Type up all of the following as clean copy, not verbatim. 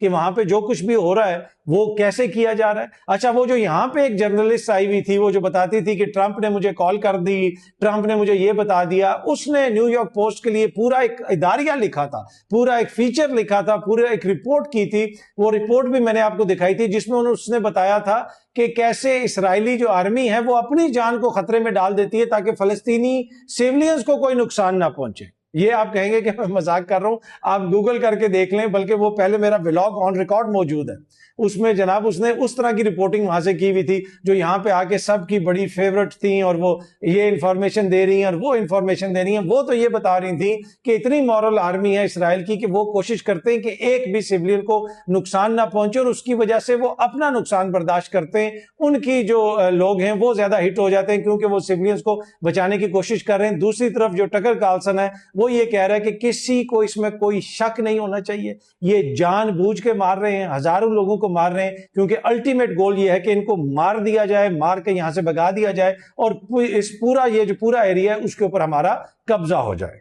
کہ وہاں پہ جو کچھ بھی ہو رہا ہے وہ کیسے کیا جا رہا ہے. اچھا وہ جو یہاں پہ ایک جرنلسٹ آئی ہوئی تھی وہ جو بتاتی تھی کہ ٹرمپ نے مجھے کال کر دی, ٹرمپ نے مجھے یہ بتا دیا, اس نے نیو یارک پوسٹ کے لیے پورا ایک اداریہ لکھا تھا, پورا ایک فیچر لکھا تھا, پورا ایک رپورٹ کی تھی. وہ رپورٹ بھی میں نے آپ کو دکھائی تھی جس میں اس نے بتایا تھا کہ کیسے اسرائیلی جو آرمی ہے وہ اپنی جان کو خطرے میں ڈال دیتی ہے تاکہ فلسطینی سیولینز کو کوئی نقصان نہ پہنچے. یہ آپ کہیں گے کہ میں مذاق کر رہا ہوں, آپ گوگل کر کے دیکھ لیں, بلکہ وہ پہلے میرا ولاگ آن ریکارڈ موجود ہے, اس میں جناب اس نے اس طرح کی رپورٹنگ وہاں سے کی ہوئی تھی جو یہاں پہ آ کے سب کی بڑی فیورٹ تھیں, اور وہ یہ انفارمیشن دے رہی ہیں اور وہ انفارمیشن دے رہی ہیں. وہ تو یہ بتا رہی تھیں کہ اتنی مورل آرمی ہے اسرائیل کی کہ وہ کوشش کرتے ہیں کہ ایک بھی سیولین کو نقصان نہ پہنچے, اور اس کی وجہ سے وہ اپنا نقصان برداشت کرتے ہیں. ان کی جو لوگ ہیں وہ زیادہ ہٹ ہو جاتے ہیں کیونکہ وہ سیولینز کو بچانے کی کوشش کر رہے ہیں. دوسری طرف جو ٹکر کارلسن ہے وہ یہ کہہ رہا ہے کہ کسی کو اس میں کوئی شک نہیں ہونا چاہیے, یہ جان بوجھ کے مار رہے ہیں, ہزاروں لوگوں کو مار رہے ہیں, کیونکہ الٹیمیٹ گول یہ ہے کہ ان کو مار دیا جائے, مار کے یہاں سے بھگا دیا جائے, اور اس پورا یہ جو پورا ایریا ہے اس کے اوپر ہمارا قبضہ ہو جائے.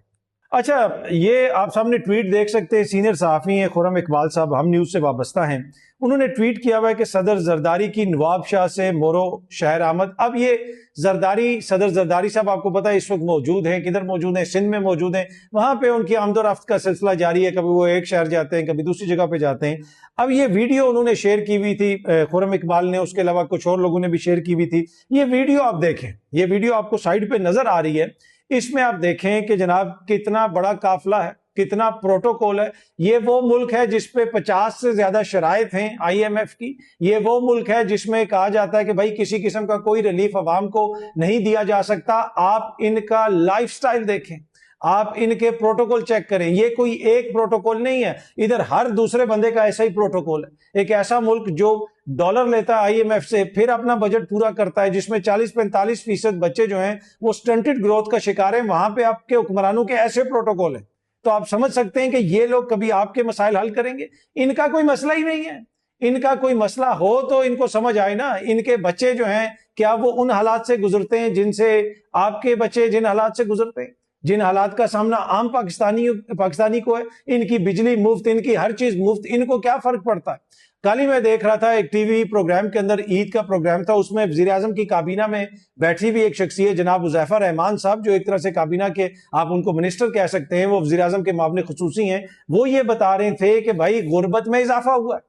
اچھا یہ آپ سامنے ٹویٹ دیکھ سکتے ہیں, سینئر صحافی ہیں خرم اقبال صاحب, ہم نیوز سے وابستہ ہیں. انہوں نے ٹویٹ کیا ہوا ہے کہ صدر زرداری کی نواب شاہ سے مورو شہر آمد. اب یہ زرداری, صدر زرداری صاحب آپ کو پتا ہے اس وقت موجود ہیں, کدھر موجود ہیں, سندھ میں موجود ہیں. وہاں پہ ان کی آمد و رفت کا سلسلہ جاری ہے, کبھی وہ ایک شہر جاتے ہیں, کبھی دوسری جگہ پہ جاتے ہیں. اب یہ ویڈیو انہوں نے شیئر کی ہوئی تھی, خرم اقبال نے, اس کے علاوہ کچھ اور لوگوں نے بھی شیئر کی ہوئی تھی. یہ ویڈیو آپ دیکھیں, یہ ویڈیو آپ کو سائیڈ پہ نظر آ رہی ہے. اس میں آپ دیکھیں کہ جناب کتنا بڑا قافلہ ہے, کتنا پروٹوکول ہے. یہ وہ ملک ہے جس پہ 50 سے زیادہ شرائط ہیں IMF کی. یہ وہ ملک ہے جس میں کہا جاتا ہے کہ بھائی کسی قسم کا کوئی ریلیف عوام کو نہیں دیا جا سکتا. آپ ان کا لائف سٹائل دیکھیں, آپ ان کے پروٹوکول چیک کریں. یہ کوئی ایک پروٹوکول نہیں ہے, ادھر ہر دوسرے بندے کا ایسا ہی پروٹوکول ہے. ایک ایسا ملک جو ڈالر لیتا ہے IMF سے, پھر اپنا بجٹ پورا کرتا ہے, جس میں 40-45% بچے جو ہیں وہ سٹنٹڈ گروتھ کا شکار ہیں. وہاں پہ آپ کے حکمرانوں کے ایسے پروٹوکول ہیں, تو آپ سمجھ سکتے ہیں کہ یہ لوگ کبھی آپ کے مسائل حل کریں گے؟ ان کا کوئی مسئلہ ہی نہیں ہے. ان کا کوئی مسئلہ ہو تو ان کو سمجھ آئے نا. ان کے بچے جو ہیں کیا وہ ان حالات سے گزرتے ہیں جن سے آپ کے بچے جن حالات سے گزرتے ہیں, جن حالات کا سامنا عام پاکستانی کو ہے؟ ان کی بجلی مفت, ان کی ہر چیز مفت, ان کو کیا فرق پڑتا ہے؟ کل ہی میں دیکھ رہا تھا ایک ٹی وی پروگرام کے اندر, عید کا پروگرام تھا, اس میں وزیر اعظم کی کابینہ میں بیٹھی ہوئی ایک شخصیت جناب حذیفہ رحمان صاحب, جو ایک طرح سے کابینہ کے آپ ان کو منسٹر کہہ سکتے ہیں, وہ وزیر اعظم کے معاون خصوصی ہیں. وہ یہ بتا رہے تھے کہ بھائی غربت میں اضافہ ہوا ہے,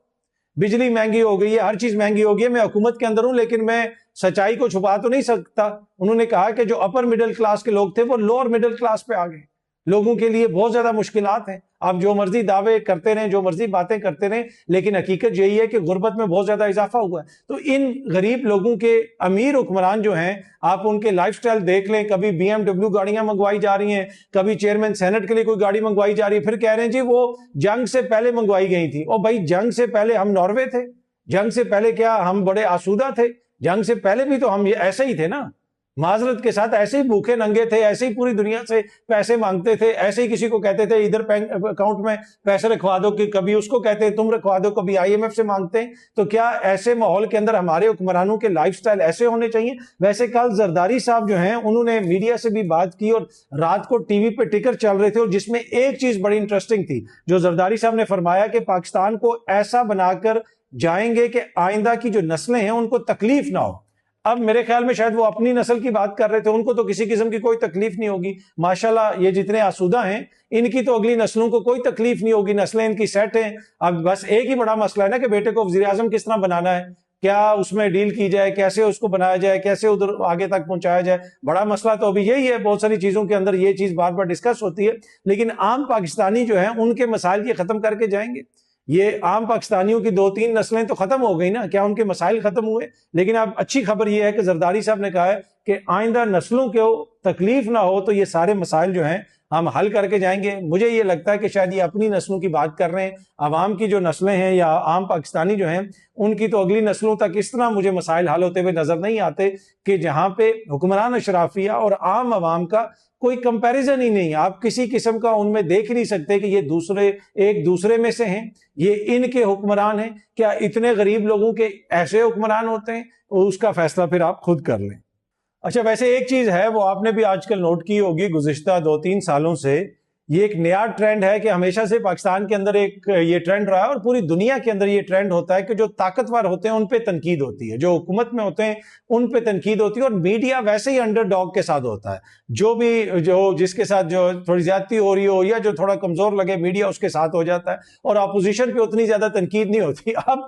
بجلی مہنگی ہو گئی ہے, ہر چیز مہنگی ہو گئی ہے. میں حکومت کے اندر ہوں لیکن میں سچائی کو چھپا تو نہیں سکتا. انہوں نے کہا کہ جو اپر مڈل کلاس کے لوگ تھے وہ لوور مڈل کلاس پہ آ گئے. لوگوں کے لیے بہت زیادہ مشکلات ہیں. آپ جو مرضی دعوے کرتے رہیں, جو مرضی باتیں کرتے رہیں, لیکن حقیقت یہی ہے کہ غربت میں بہت زیادہ اضافہ ہوا ہے. تو ان غریب لوگوں کے امیر حکمران جو ہیں, آپ ان کے لائف سٹائل دیکھ لیں. کبھی BMW گاڑیاں منگوائی جا رہی ہیں, کبھی چیئرمین سینٹ کے لیے کوئی گاڑی منگوائی جا رہی ہے, پھر کہہ رہے ہیں جی وہ جنگ سے پہلے منگوائی گئی تھی. اور بھائی جنگ سے پہلے ہم ناروے تھے, جنگ سے پہلے کیا ہم بڑے آسودہ تھے؟ جنگ سے پہلے بھی تو ہم ایسے ہی تھے نا, معذرت کے ساتھ ایسے ہی بھوکے ننگے تھے, ایسے ہی پوری دنیا سے پیسے مانگتے تھے, ایسے ہی کسی کو کہتے تھے ادھر اکاؤنٹ میں پیسے رکھوا دو, کہ کبھی اس کو کہتے ہیں تم رکھوا دو, کبھی IMF سے مانگتے ہیں. تو کیا ایسے ماحول کے اندر ہمارے حکمرانوں کے لائف سٹائل ایسے ہونے چاہیے؟ ویسے کل زرداری صاحب جو ہیں انہوں نے میڈیا سے بھی بات کی, اور رات کو ٹی وی پہ ٹکر چل رہے تھے, اور جس میں ایک چیز بڑی انٹرسٹنگ تھی جو زرداری صاحب نے فرمایا کہ پاکستان کو ایسا بنا کر جائیں گے کہ آئندہ کی جو نسلیں ہیں ان کو تکلیف نہ ہو. اب میرے خیال میں شاید وہ اپنی نسل کی بات کر رہے تھے, ان کو تو کسی قسم کی کوئی تکلیف نہیں ہوگی. ماشاءاللہ یہ جتنے آسودہ ہیں ان کی تو اگلی نسلوں کو کوئی تکلیف نہیں ہوگی, نسلیں ان کی سیٹ ہیں. اب بس ایک ہی بڑا مسئلہ ہے نا کہ بیٹے کو وزیر اعظم کس طرح بنانا ہے, کیا اس میں ڈیل کی جائے, کیسے اس کو بنایا جائے, کیسے ادھر آگے تک پہنچایا جائے. بڑا مسئلہ تو ابھی یہی ہے. بہت ساری چیزوں کے اندر یہ چیز بار بار ڈسکس ہوتی ہے, لیکن عام پاکستانی جو ہیں ان کے مسائل یہ ختم کر کے جائیں گے. یہ عام پاکستانیوں کی 2-3 نسلیں تو ختم ہو گئی نا, کیا ان کے مسائل ختم ہوئے؟ لیکن اب اچھی خبر یہ ہے کہ زرداری صاحب نے کہا ہے کہ آئندہ نسلوں کو تکلیف نہ ہو تو یہ سارے مسائل جو ہیں ہم حل کر کے جائیں گے. مجھے یہ لگتا ہے کہ شاید یہ اپنی نسلوں کی بات کر رہے ہیں. عوام کی جو نسلیں ہیں یا عام پاکستانی جو ہیں ان کی تو اگلی نسلوں تک اس طرح مجھے مسائل حل ہوتے ہوئے نظر نہیں آتے کہ جہاں پہ حکمران اشرافیہ اور عام عوام کا کوئی کمپیریزن ہی نہیں. آپ کسی قسم کا ان میں دیکھ نہیں سکتے کہ یہ ایک دوسرے میں سے ہیں, یہ ان کے حکمران ہیں. کیا اتنے غریب لوگوں کے ایسے حکمران ہوتے ہیں؟ اس کا فیصلہ پھر آپ خود کر لیں. اچھا ویسے ایک چیز ہے وہ آپ نے بھی آج کل نوٹ کی ہوگی, گزشتہ 2-3 سالوں سے یہ ایک نیا ٹرینڈ ہے کہ ہمیشہ سے پاکستان کے اندر ایک یہ ٹرینڈ رہا ہے اور پوری دنیا کے اندر یہ ٹرینڈ ہوتا ہے کہ جو طاقتور ہوتے ہیں ان پہ تنقید ہوتی ہے، جو حکومت میں ہوتے ہیں ان پہ تنقید ہوتی ہے، اور میڈیا ویسے ہی انڈر ڈاگ کے ساتھ ہوتا ہے، جو جس کے ساتھ جو تھوڑی زیادتی ہو رہی ہو یا جو تھوڑا کمزور لگے میڈیا اس کے ساتھ ہو جاتا ہے، اور اپوزیشن پہ اتنی زیادہ تنقید نہیں ہوتی۔ اب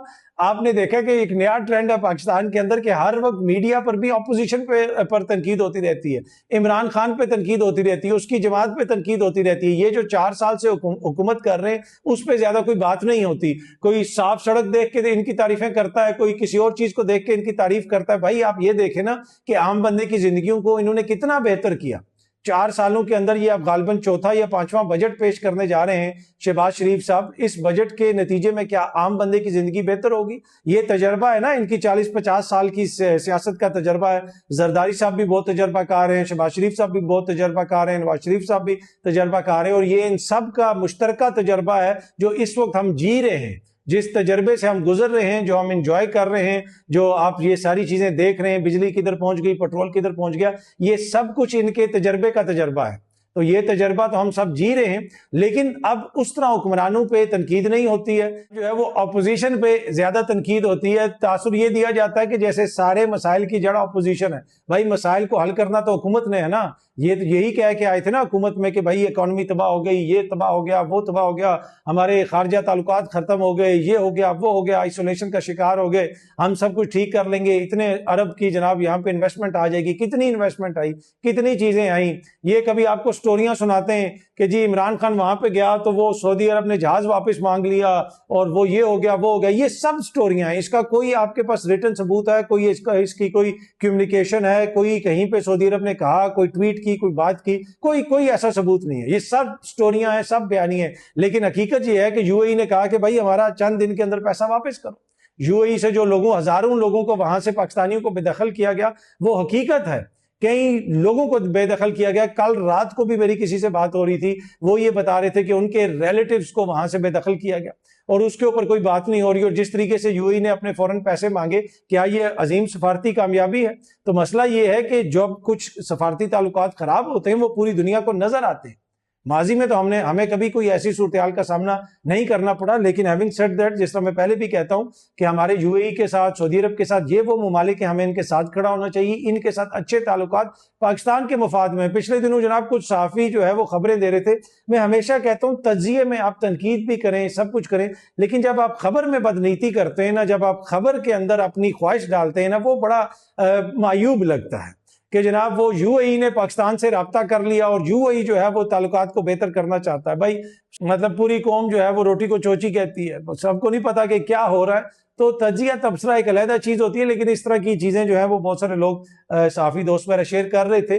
آپ نے دیکھا کہ ایک نیا ٹرینڈ ہے پاکستان کے اندر کہ ہر وقت میڈیا پر بھی اپوزیشن پر تنقید ہوتی رہتی ہے، عمران خان پہ تنقید ہوتی رہتی ہے، اس کی جماعت پہ تنقید ہوتی رہتی ہے۔ یہ جو 4 سال سے حکومت کر رہے ہیں اس پہ زیادہ کوئی بات نہیں ہوتی، کوئی صاف سڑک دیکھ کے ان کی تعریفیں کرتا ہے، کوئی کسی اور چیز کو دیکھ کے ان کی تعریف کرتا ہے۔ بھائی آپ یہ دیکھیں نا کہ عام بندے کی زندگیوں کو انہوں نے کتنا بہتر کیا 4 سالوں کے اندر۔ یہ اب غالباً چوتھا یا 5واں بجٹ پیش کرنے جا رہے ہیں شہباز شریف صاحب۔ اس بجٹ کے نتیجے میں کیا عام بندے کی زندگی بہتر ہوگی؟ یہ تجربہ ہے نا ان کی 40-50 سال کی سیاست کا تجربہ ہے۔ زرداری صاحب بھی بہت تجربہ کار ہیں، شہباز شریف صاحب بھی بہت تجربہ کار ہیں، نواز شریف صاحب بھی تجربہ کار ہیں، اور یہ ان سب کا مشترکہ تجربہ ہے جو اس وقت ہم جی رہے ہیں، جس تجربے سے ہم گزر رہے ہیں، جو ہم انجوائے کر رہے ہیں، جو آپ یہ ساری چیزیں دیکھ رہے ہیں، بجلی کدھر پہنچ گئی، پیٹرول کدھر پہنچ گیا، یہ سب کچھ ان کے تجربے کا تجربہ ہے۔ تو یہ تجربہ تو ہم سب جی رہے ہیں، لیکن اب اس طرح حکمرانوں پہ تنقید نہیں ہوتی ہے، جو ہے وہ اپوزیشن پہ زیادہ تنقید ہوتی ہے۔ تاثر یہ دیا جاتا ہے کہ جیسے سارے مسائل کی جڑ اپوزیشن ہے۔ بھائی مسائل کو حل کرنا تو حکومت نے ہے نا، یہی کہہ کے آئے تھے نا حکومت میں کہ بھائی اکانومی تباہ ہو گئی، یہ تباہ ہو گیا، وہ تباہ ہو گیا، ہمارے خارجہ تعلقات ختم ہو گئے، یہ ہو گیا، وہ ہو گیا، آئسولیشن کا شکار ہو گئے، ہم سب کچھ ٹھیک کر لیں گے، اتنے ارب کی جناب یہاں پہ انویسٹمنٹ آ جائے گی۔ کتنی انویسٹمنٹ آئی، کتنی چیزیں آئیں۔ یہ کبھی آپ کو سٹوریاں سناتے ہیں کہ جی عمران خان وہاں پہ گیا تو وہ سعودی عرب نے جہاز واپس مانگ لیا اور وہ یہ ہو گیا، وہ ہو گیا۔ یہ سب سٹوریاں ہیں، اس کا کوئی آپ کے پاس ریٹن ثبوت ہے؟ کوئی اس کی کوئی کمیونیکیشن ہے؟ کوئی کہیں پہ سعودی عرب نے کہا، کوئی ٹویٹ کی، کوئی بات کی؟ کوئی ایسا ثبوت نہیں ہے۔ یہ سب سٹوریاں ہیں، سب بیانی ہیں۔ لیکن حقیقت یہ ہے کہ یو اے ای نے کہا کہ بھائی ہمارا چند دن کے اندر پیسہ واپس کرو۔ یو اے ای سے جو ہزاروں لوگوں کو وہاں سے پاکستانیوں کو بے دخل کیا گیا، وہ حقیقت ہے۔ کئی لوگوں کو بے دخل کیا گیا۔ کل رات کو بھی میری کسی سے بات ہو رہی تھی، وہ یہ بتا رہے تھے کہ ان کے ریلیٹیوز کو وہاں سے بے دخل کیا گیا اور اس کے اوپر کوئی بات نہیں ہو رہی۔ اور جس طریقے سے یو اے ای نے اپنے فوراً پیسے مانگے، کیا یہ عظیم سفارتی کامیابی ہے؟ تو مسئلہ یہ ہے کہ جب کچھ سفارتی تعلقات خراب ہوتے ہیں وہ پوری دنیا کو نظر آتے ہیں۔ ماضی میں تو ہمیں کبھی کوئی ایسی صورتحال کا سامنا نہیں کرنا پڑا، لیکن ہیونگ سیڈ دیٹ، جس طرح میں پہلے بھی کہتا ہوں کہ ہمارے یو اے ای کے ساتھ، سعودی عرب کے ساتھ، یہ وہ ممالک ہیں، ہمیں ان کے ساتھ کھڑا ہونا چاہیے۔ ان کے ساتھ اچھے تعلقات پاکستان کے مفاد میں۔ پچھلے دنوں جناب کچھ صحافی جو ہے وہ خبریں دے رہے تھے۔ میں ہمیشہ کہتا ہوں تجزیے میں آپ تنقید بھی کریں، سب کچھ کریں، لیکن جب آپ خبر میں بدنیتی کرتے ہیں نا، جب آپ خبر کے اندر اپنی خواہش ڈالتے ہیں نا، وہ بڑا معیوب لگتا ہے کہ جناب وہ یو اے ای نے پاکستان سے رابطہ کر لیا اور یو اے ای جو ہے وہ تعلقات کو بہتر کرنا چاہتا ہے۔ بھائی مطلب پوری قوم جو ہے وہ روٹی کو چوچی کہتی ہے، سب کو نہیں پتا کہ کیا ہو رہا ہے۔ تو تجزیہ تبصرہ ایک علیحدہ چیز ہوتی ہے، لیکن اس طرح کی چیزیں جو ہیں وہ بہت سارے لوگ صحافی دوست میرا شیئر کر رہے تھے۔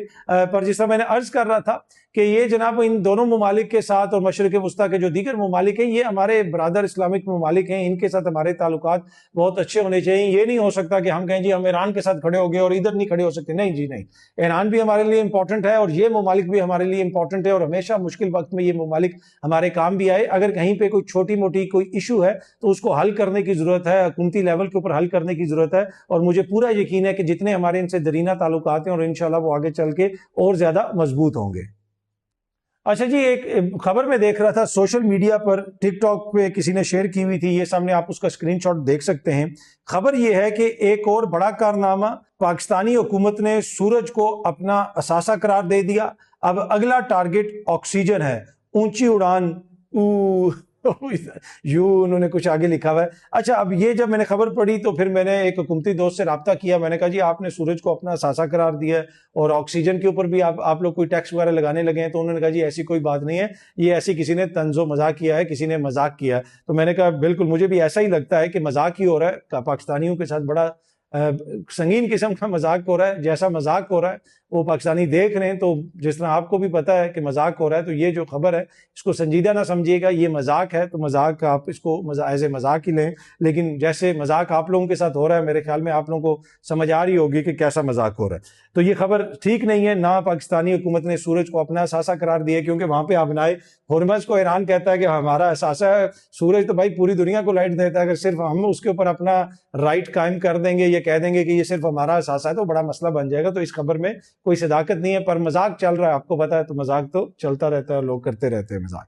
پر جس طرح میں نے عرض کر رہا تھا کہ یہ جناب ان دونوں ممالک کے ساتھ اور مشرق وسطیٰ کے جو دیگر ممالک ہیں، یہ ہمارے برادر اسلامک ممالک ہیں، ان کے ساتھ ہمارے تعلقات بہت اچھے ہونے چاہیے۔ یہ نہیں ہو سکتا کہ ہم کہیں جی ہم ایران کے ساتھ کھڑے ہو گئے اور ادھر نہیں کھڑے ہو سکتے۔ نہیں جی نہیں، ایران بھی ہمارے لیے امپورٹنٹ ہے اور یہ ممالک بھی ہمارے لیے امپورٹنٹ ہے، اور ہمیشہ مشکل وقت میں یہ ممالک ہمارے کام بھی آئے۔ اگر کہیں پہ کوئی چھوٹی موٹی کوئی ایشو ہے تو اس کو حل کرنے کی ضرورت ہے، حکومتی لیول کے اوپر حل کرنے کی ضرورت ہے، اور مجھے پورا یقین ہے کہ جتنے ہمارے ان سے درینہ تعلقات ہیں اور انشاءاللہ وہ آگے چل کے اور زیادہ مضبوط ہوں گے۔ اچھا جی، ایک خبر میں دیکھ رہا تھا سوشل میڈیا پر، ٹک ٹاک پہ کسی نے شیئر کی ہوئی تھی، یہ سامنے آپ اس کا اسکرین شاٹ دیکھ سکتے ہیں۔ خبر یہ ہے کہ ایک اور بڑا کارنامہ، پاکستانی حکومت نے سورج کو اپنا اثاثہ قرار دے دیا۔ اب اگلا ٹارگٹ آکسیجن ہے، اونچی اڑان یوں انہوں نے کچھ آگے لکھا ہوا ہے۔ اچھا، اب یہ جب میں نے خبر پڑھی تو پھر میں نے ایک حکومتی دوست سے رابطہ کیا، میں نے کہا جی آپ نے سورج کو اپنا اثاثہ قرار دیا ہے اور آکسیجن کے اوپر بھی آپ لوگ کوئی ٹیکس وغیرہ لگانے لگے ہیں؟ تو انہوں نے کہا جی ایسی کوئی بات نہیں ہے، یہ ایسی کسی نے طنز و مزاق کیا ہے، کسی نے مذاق کیا ہے۔ تو میں نے کہا بالکل مجھے بھی ایسا ہی لگتا ہے کہ مذاق ہی ہو رہا ہے، پاکستانیوں کے ساتھ بڑا سنگین قسم کا مذاق ہو رہا ہے۔ جیسا مذاق ہو رہا ہے وہ پاکستانی دیکھ رہے ہیں، تو جس طرح آپ کو بھی پتا ہے کہ مذاق ہو رہا ہے، تو یہ جو خبر ہے اس کو سنجیدہ نہ سمجھیے گا، یہ مذاق ہے تو مذاق آپ اس کو ایز اے مذاق ہی لیں، لیکن جیسے مذاق آپ لوگوں کے ساتھ ہو رہا ہے میرے خیال میں آپ لوگوں کو سمجھ آ رہی ہوگی کہ کیسا مذاق ہو رہا ہے۔ تو یہ خبر ٹھیک نہیں ہے، نہ پاکستانی حکومت نے سورج کو اپنا اثاثہ قرار دیا، کیونکہ وہاں پہ ابنائے ہرمز کو ایران کہتا ہے کہ ہمارا اثاثہ ہے، سورج تو بھائی پوری دنیا کو لائٹ دیتا ہے، اگر صرف ہم اس کے اوپر اپنا رائٹ قائم کر دیں گے یا کہہ دیں گے کہ یہ صرف ہمارا اثاثہ ہے تو بڑا مسئلہ بن جائے گا۔ تو اس خبر میں کوئی صداقت نہیں ہے، پر مذاق چل رہا ہے، آپ کو پتا ہے، تو مذاق تو چلتا رہتا ہے، لوگ کرتے رہتے ہیں مذاق۔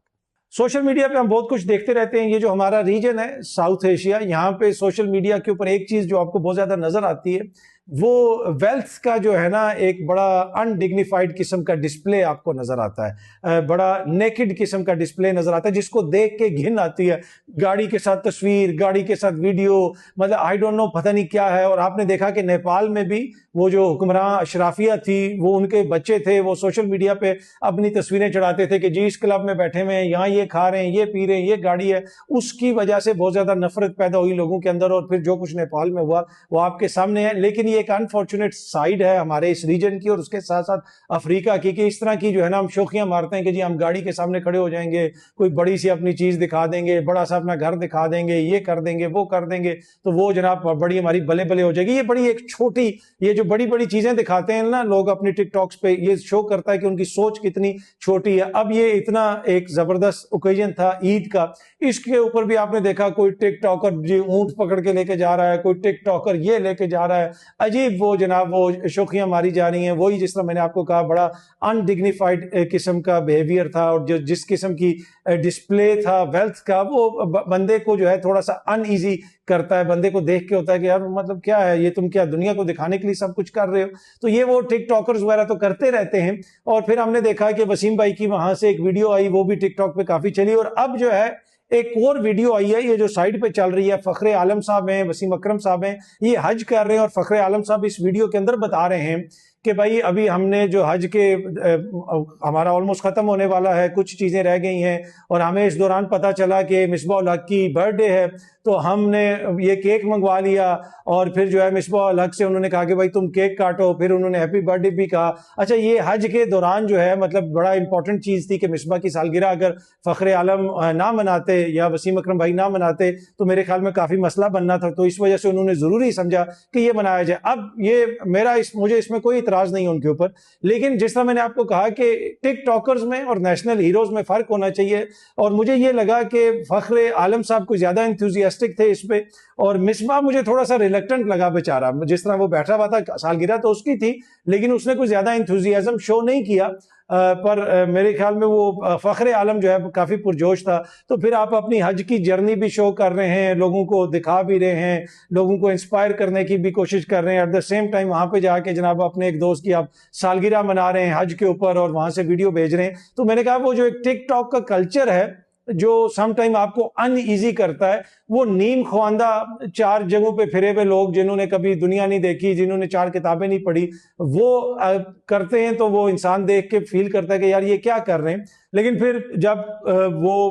سوشل میڈیا پہ ہم بہت کچھ دیکھتے رہتے ہیں۔ یہ جو ہمارا ریجن ہے ساؤتھ ایشیا، یہاں پہ سوشل میڈیا کے اوپر ایک چیز جو آپ کو بہت زیادہ نظر آتی ہے، وہ ویلتھ کا جو ہے نا ایک بڑا انڈگنیفائڈ قسم کا ڈسپلے آپ کو نظر آتا ہے، بڑا نیکڈ قسم کا ڈسپلے نظر آتا ہے، جس کو دیکھ کے گھن آتی ہے۔ گاڑی کے ساتھ تصویر، گاڑی کے ساتھ ویڈیو، مطلب آئی ڈونٹ نو پتہ نہیں کیا ہے۔ اور آپ نے دیکھا کہ نیپال میں بھی وہ جو حکمراں اشرافیہ تھی، وہ ان کے بچے تھے، وہ سوشل میڈیا پہ اپنی تصویریں چڑھاتے تھے کہ جی اس کلب میں بیٹھے ہوئے ہیں، یہاں یہ کھا رہے ہیں، یہ پی رہے ہیں، یہ گاڑی ہے۔ اس کی وجہ سے بہت زیادہ نفرت پیدا ہوئی لوگوں کے اندر، اور پھر جو کچھ نیپال میں ہوا وہ آپ کے سامنے ہے۔ لیکن یہ ایک انفارچونیٹ سائیڈ ہے ہمارے اس ریجن کی اور اس کے ساتھ ساتھ افریقہ کی، کہ اس طرح کی جو ہے نا ہم شوخیاں مارتے ہیں کہ جی ہم گاڑی کے سامنے کھڑے ہو جائیں گے، کوئی بڑی سی اپنی چیز دکھا دیں گے، بڑا سا اپنا گھر دکھا دیں گے، یہ کر دیں گے، وہ کر دیں گے، تو وہ جناب بڑی ہماری بلے بلے ہو جائے گی۔ یہ بڑی ایک چھوٹی، یہ جو بڑی بڑی چیزیں دکھاتے ہیں نا لوگ اپنی ٹک ٹاکس پہ، یہ شو کرتا ہے کہ ان کی سوچ کتنی چھوٹی ہے۔ اب یہ اتنا ایک زبردست اوکیزن تھا عید کا، اس کے اوپر بھی آپ نے دیکھا کوئی ٹک ٹاکر جی اونٹ پکڑ کے لے کے جا رہا ہے، کوئی ٹک ٹاکر یہ لے کے جا رہا ہے، عجیب وہ جناب وہ شوخیاں ماری جا رہی ہیں۔ وہی جس طرح میں نے آپ کو کہا بڑا انڈگنیفائڈ قسم کا بیہیویئر تھا، اور جس قسم کی ڈسپلے تھا ویلتھ کا، وہ بندے کو جو ہے تھوڑا سا ان ایزی کرتا ہے۔ بندے کو دیکھ کے ہوتا ہے کہ یار مطلب کیا ہے یہ، تم کیا دنیا کو دکھانے کے لیے سب کچھ کر رہے ہو؟ تو یہ وہ ٹک ٹاکرز وغیرہ تو کرتے رہتے ہیں۔ اور پھر ہم نے دیکھا کہ وسیم بھائی کی وہاں سے ایک ویڈیو آئی، وہ بھی ٹک ٹاک پہ کافی چلی، اور اب جو ہے ایک اور ویڈیو آئی ہے، یہ جو سائیڈ پہ چل رہی ہے، فخر عالم صاحب ہیں، وسیم اکرم صاحب ہیں، یہ حج کر رہے ہیں، اور فخر عالم صاحب اس ویڈیو کے اندر بتا رہے ہیں کہ بھائی ابھی ہم نے جو حج کے ہمارا آلموسٹ ختم ہونے والا ہے، کچھ چیزیں رہ گئی ہیں، اور ہمیں اس دوران پتا چلا کہ مصباح الحق کی برتھ ڈے ہے، تو ہم نے یہ کیک منگوا لیا، اور پھر جو ہے مصباح الحق سے انہوں نے کہا کہ بھائی تم کیک کاٹو، پھر انہوں نے ہیپی برتھ ڈے بھی کہا۔ اچھا، یہ حج کے دوران جو ہے مطلب بڑا امپورٹنٹ چیز تھی کہ مصباح کی سالگرہ اگر فخر عالم نہ مناتے یا وسیم اکرم بھائی نہ مناتے تو میرے خیال میں کافی مسئلہ بننا تھا، تو اس وجہ سے انہوں نے ضروری سمجھا کہ یہ منایا جائے۔ اب یہ مجھے اس میں کوئی اعتراض نہیں ان کے اوپر، لیکن جس طرح میں نے آپ کو کہا کہ ٹک ٹاکرز میں اور نیشنل ہیروز میں فرق ہونا چاہیے، اور مجھے یہ لگا کہ فخر عالم صاحب کو زیادہ انتھوزیاسٹک تھے اس پہ، اور مصباح مجھے تھوڑا سا ریلیکٹنٹ لگا بیچارہ، جس طرح وہ بیٹھا ہوا تھا، سالگرہ تو اس کی تھی لیکن اس نے کوئی زیادہ انتھوزیازم شو نہیں کیا، پر میرے خیال میں وہ فخر عالم جو ہے کافی پرجوش تھا۔ تو پھر آپ اپنی حج کی جرنی بھی شو کر رہے ہیں، لوگوں کو دکھا بھی رہے ہیں، لوگوں کو انسپائر کرنے کی بھی کوشش کر رہے ہیں، ایٹ دا سیم ٹائم وہاں پہ جا کے جناب اپنے ایک دوست کی آپ سالگرہ منا رہے ہیں حج کے اوپر، اور وہاں سے ویڈیو بھیج رہے ہیں۔ تو میں نے کہا وہ جو ایک ٹک ٹاک کا کلچر ہے جو سم ٹائم آپ کو ان ایزی کرتا ہے، وہ نیم خواندہ چار جگہوں پہ پھرے ہوئے لوگ جنہوں نے کبھی دنیا نہیں دیکھی، جنہوں نے چار کتابیں نہیں پڑھی، وہ کرتے ہیں، تو وہ انسان دیکھ کے فیل کرتا ہے کہ یار یہ کیا کر رہے ہیں۔ لیکن پھر جب وہ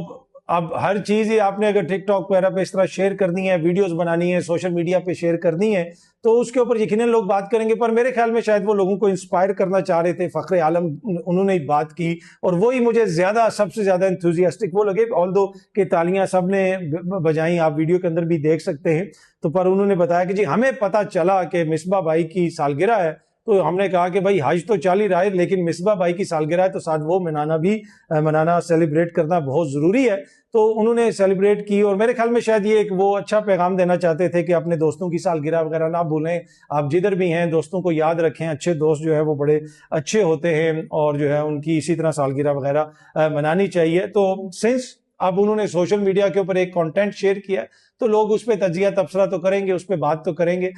اب ہر چیز ہی آپ نے اگر ٹک ٹاک وغیرہ پہ اس طرح شیئر کرنی ہے، ویڈیوز بنانی ہے، سوشل میڈیا پہ شیئر کرنی ہے، تو اس کے اوپر یقیناً لوگ بات کریں گے۔ پر میرے خیال میں شاید وہ لوگوں کو انسپائر کرنا چاہ رہے تھے، فخر عالم انہوں نے بات کی، اور وہی مجھے سب سے زیادہ انتھوزیاسٹک وہ لگے، آلدو کہ تالیاں سب نے بجائیں، آپ ویڈیو کے اندر بھی دیکھ سکتے ہیں۔ تو پر انہوں نے بتایا کہ جی ہمیں پتہ چلا کہ مصباح بھائی کی سالگرہ ہے، تو ہم نے کہا کہ بھائی حج تو چل ہی رہا ہے، لیکن مصباح بھائی کی سالگرہ ہے تو ساتھ وہ منانا سیلیبریٹ کرنا بہت ضروری ہے۔ تو انہوں نے سیلیبریٹ کی، اور میرے خیال میں شاید یہ ایک وہ اچھا پیغام دینا چاہتے تھے کہ اپنے دوستوں کی سالگرہ وغیرہ نہ بھولیں، آپ جدھر بھی ہیں دوستوں کو یاد رکھیں، اچھے دوست جو ہے وہ بڑے اچھے ہوتے ہیں، اور جو ہے ان کی اسی طرح سالگرہ وغیرہ منانی چاہیے۔ تو سنس اب انہوں نے سوشل میڈیا کے اوپر ایک کانٹینٹ شیئر کیا، تو لوگ اس پہ تجزیہ تبصرہ تو کریں گے، اس پہ بات تو کریں گے۔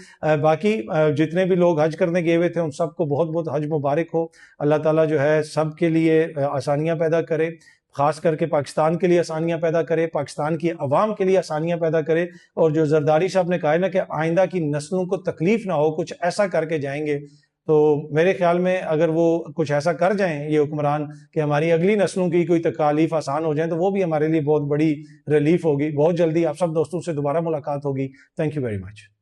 باقی جتنے بھی لوگ حج کرنے گئے ہوئے تھے ان سب کو بہت بہت حج مبارک ہو۔ اللہ تعالیٰ جو ہے سب کے لیے آسانیاں پیدا کرے، خاص کر کے پاکستان کے لیے آسانیاں پیدا کرے، پاکستان کی عوام کے لیے آسانیاں پیدا کرے، اور جو زرداری صاحب نے کہا ہے نا کہ آئندہ کی نسلوں کو تکلیف نہ ہو، کچھ ایسا کر کے جائیں گے، تو میرے خیال میں اگر وہ کچھ ایسا کر جائیں یہ حکمران کہ ہماری اگلی نسلوں کی کوئی تکالیف آسان ہو جائیں، تو وہ بھی ہمارے لیے بہت بڑی ریلیف ہوگی۔ بہت جلدی آپ سب دوستوں سے دوبارہ ملاقات ہوگی۔ Thank you very much.